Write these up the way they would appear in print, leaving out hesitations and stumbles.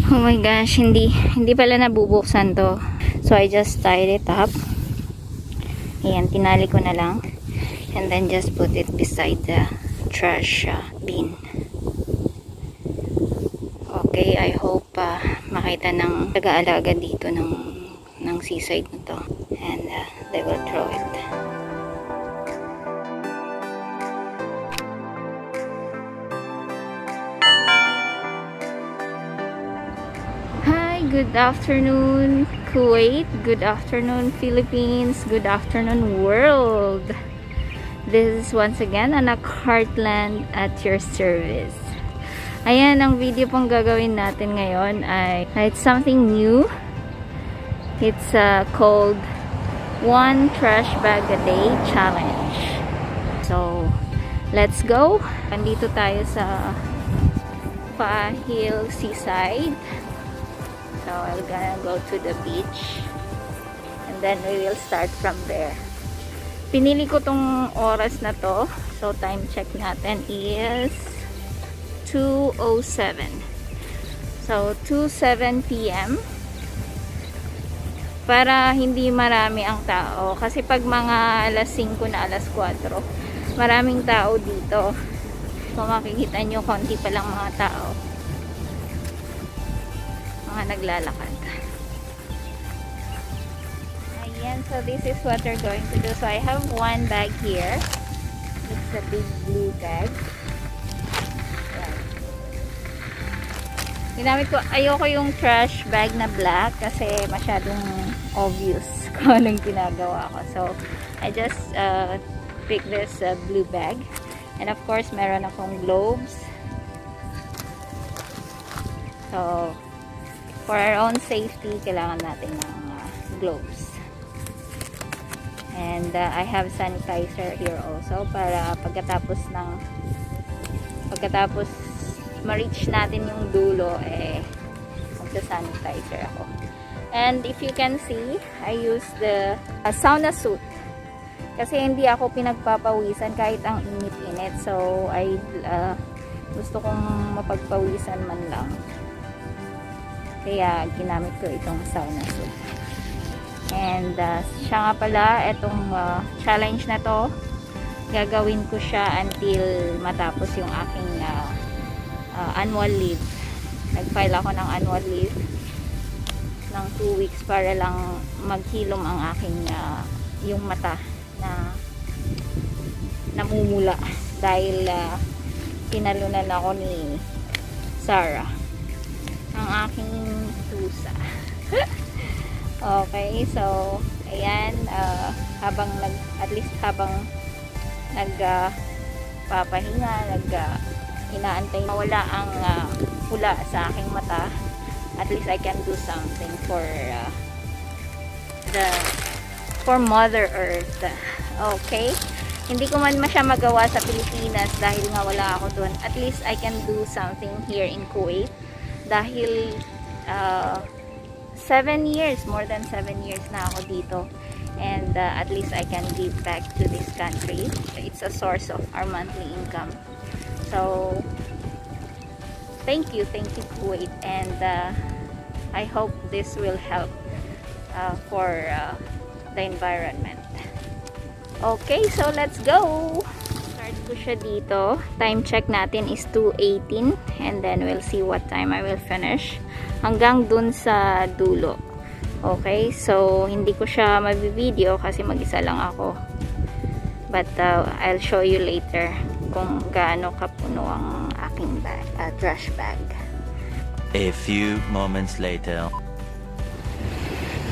Oh my gosh, hindi pala nabubuksan to. So I just tied it up. Ayan, tinali ko na lang. And then just put it beside the trash bin. Okay, I hope makita ng taga-alaga dito ng seaside na to. And they will throw it. Good afternoon, Kuwait. Good afternoon, Philippines. Good afternoon, world. This is once again Anak Heartland at your service. Ayan, ang video pong gagawin natin ngayon ay it's something new. It's called One Trash Bag a Day Challenge. So, let's go. Andito tayo sa Pahil Seaside. So, I'm gonna go to the beach and then we will start from there. Pinili ko tong oras na to. So, time check natin is 2:07. So, 2:07 p.m. para hindi marami ang tao. Kasi pag mga alas 5 na alas 4, maraming tao dito. So, makikita nyo konti pa lang mga tao. Naglalakad. Ayan, so this is what we're going to do. So I have one bag here. It's a big blue bag. Ayan. Ginamit ko, ayoko yung trash bag na black kasi masyadong obvious kung anong ginagawa ko. So I just pick this blue bag. And of course, meron akong globes. So for our own safety, kailangan natin ng gloves. And I have sanitizer here also para pagkatapos ma-reach natin yung dulo, magsa-sanitizer ako. And if you can see, I use the sauna suit. Kasi hindi ako pinagpapawisan kahit ang init-init. So, gusto kong mapagpawisan man lang. Kaya ginamit ko itong sauna suit. And siya nga pala, itong challenge na to, gagawin ko siya until matapos yung aking annual leave. Nag-file ako ng annual leave ng 2 weeks para lang maghilom ang aking yung mata na namumula dahil pinalunan ako ni Sarah ang aking tusa. Okay, so ayan, habang nagpapahinga, inaantay mawala ang pula sa aking mata, at least I can do something for Mother Earth. Okay, hindi ko man siya magawa sa Pilipinas dahil nga wala ako doon. At least I can do something here in Kuwait dahil 7 years, more than 7 years na ako dito, and at least I can give back to this country. It's a source of our monthly income. So thank you Kuwait, and I hope this will help for the environment. Okay, so let's go. Start ko siya dito. Time check natin is 2:18, and then we'll see what time I will finish hanggang dun sa dulo. Okay, so hindi ko siya mabivideo kasi mag-isa lang ako, but I'll show you later kung gaano kapuno ang aking bag, trash bag. A few moments later.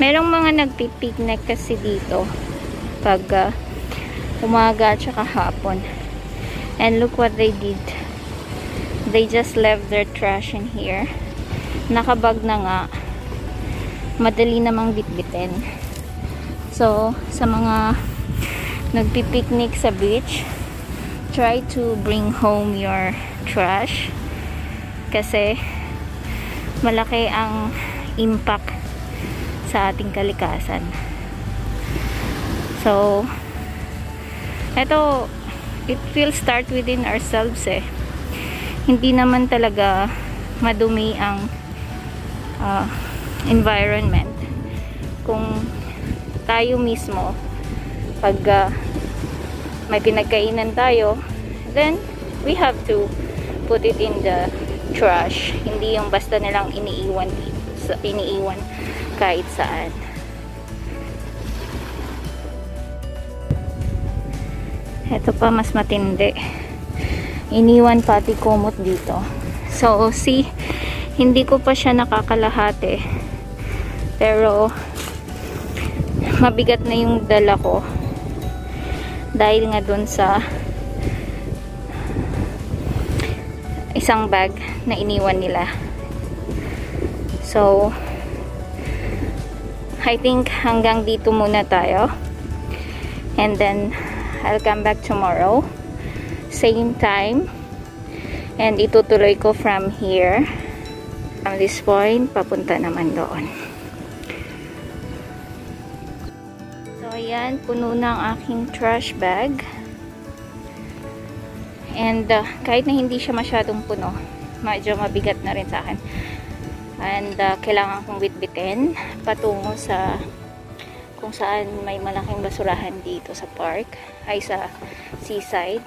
Merong mga nagpipiknik kasi dito pag umaga at saka hapon. And look what they did. They just left their trash in here. Nakabag na nga. Madali namang bitbitin. So, sa mga nagpipiknik sa beach, try to bring home your trash. Kasi malaki ang impact sa ating kalikasan. So, eto, it will start within ourselves eh. Hindi naman talaga madumi ang environment. Kung tayo mismo, pag may pinagkainan tayo, then we have to put it in the trash. Hindi yung basta nilang iniiwan kahit saan. Ito pa mas matindi. Iniwan pati kumot dito. So, see, hindi ko pa siya nakakalahati. Pero, mabigat na yung dala ko. Dahil nga dun sa isang bag na iniwan nila. So, I think hanggang dito muna tayo. And then, I'll come back tomorrow. Same time. And itutuloy ko from here. From this point, papunta naman doon. So, ayan. Puno na ang aking trash bag. And kahit na hindi siya masyadong puno, medyo mabigat na rin sa akin. And kailangan kong bitbitin patungo sa kung saan may malaking basurahan dito sa park, ay sa seaside.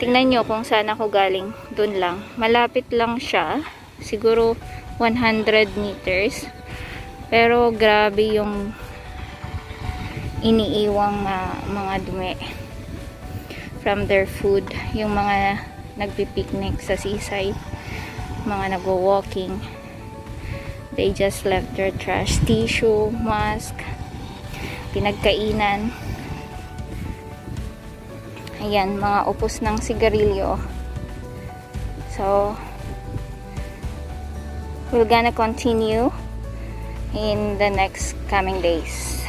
Tingnan nyo kung saan ako galing, dun lang. Malapit lang siya, siguro 100 meters. Pero grabe yung iniiwang mga dumi from their food. Yung mga nagpipiknik sa seaside, mga nagwo-walking, they just left their trash, tissue, mask, pinagkainan. Ayan, mga upos ng sigarilyo. So, we're gonna continue in the next coming days.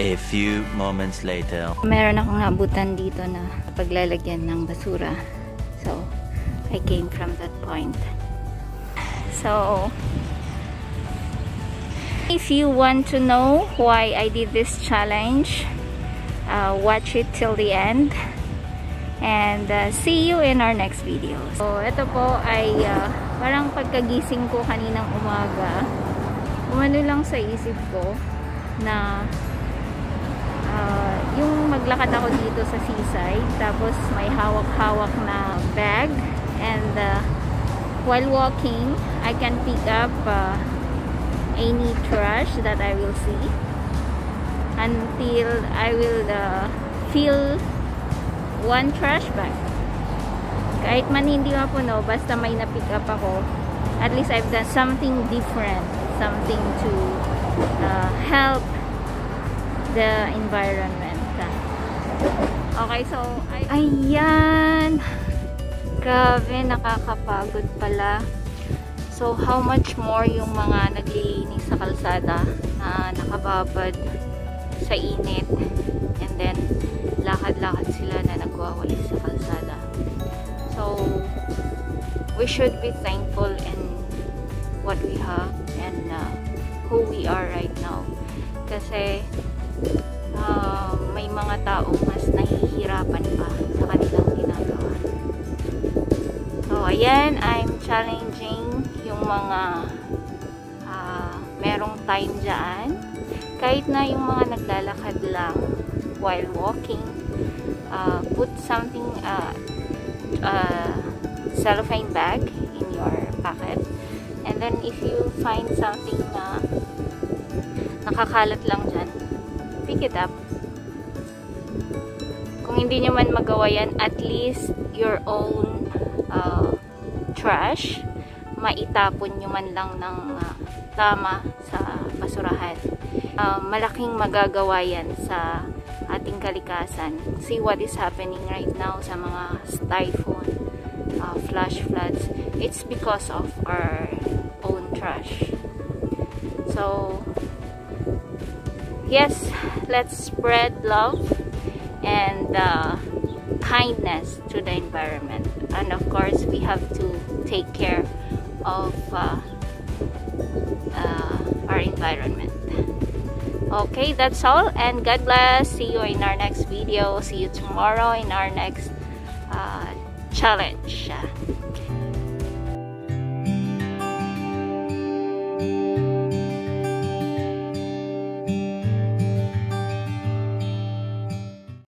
A few moments later. Meron akong abutan dito na paglalagyan ng basura. So, I came from that point. So, if you want to know why I did this challenge, watch it till the end. And see you in our next video. So, ito po ay parang pagkagising ko kaninang umaga, umano lang sa isip ko na yung maglakad ako dito sa seaside, tapos may hawak-hawak na bag, and while walking, I can pick up any trash that I will see until I will fill one trash bag. Kahit man hindi mapuno, basta may na-pick up ako, at least I've done something different, something to help the environment. Okay, so ayan, grabe, nakakapagod pala. So, how much more yung mga naglilinis sa kalsada na nakababad sa init, and then lakad-lakad sila na nagwawalis sa kalsada. So, we should be thankful in what we have and who we are right now. Kasi may mga taong mas nahihirapan pa sa kanilang ginagawa. So, ayan, I'm challenging yung mga merong time dyan. Kahit na yung mga naglalakad lang while walking, put something, cellophane bag in your pocket. And then, if you find something na nakakalat lang dyan, pick it up. Kung hindi nyo man magawa yan, at least your own trash, maitapon nyo man lang ng tama sa basurahan. Malaking magagawa yan sa ating kalikasan. See what is happening right now sa mga typhoon, flash floods. It's because of our own trash. So, yes, let's spread love and kindness to the environment. And of course, we have to take care of our environment. Okay, that's all, and God bless. See you in our next video. See you tomorrow in our next challenge.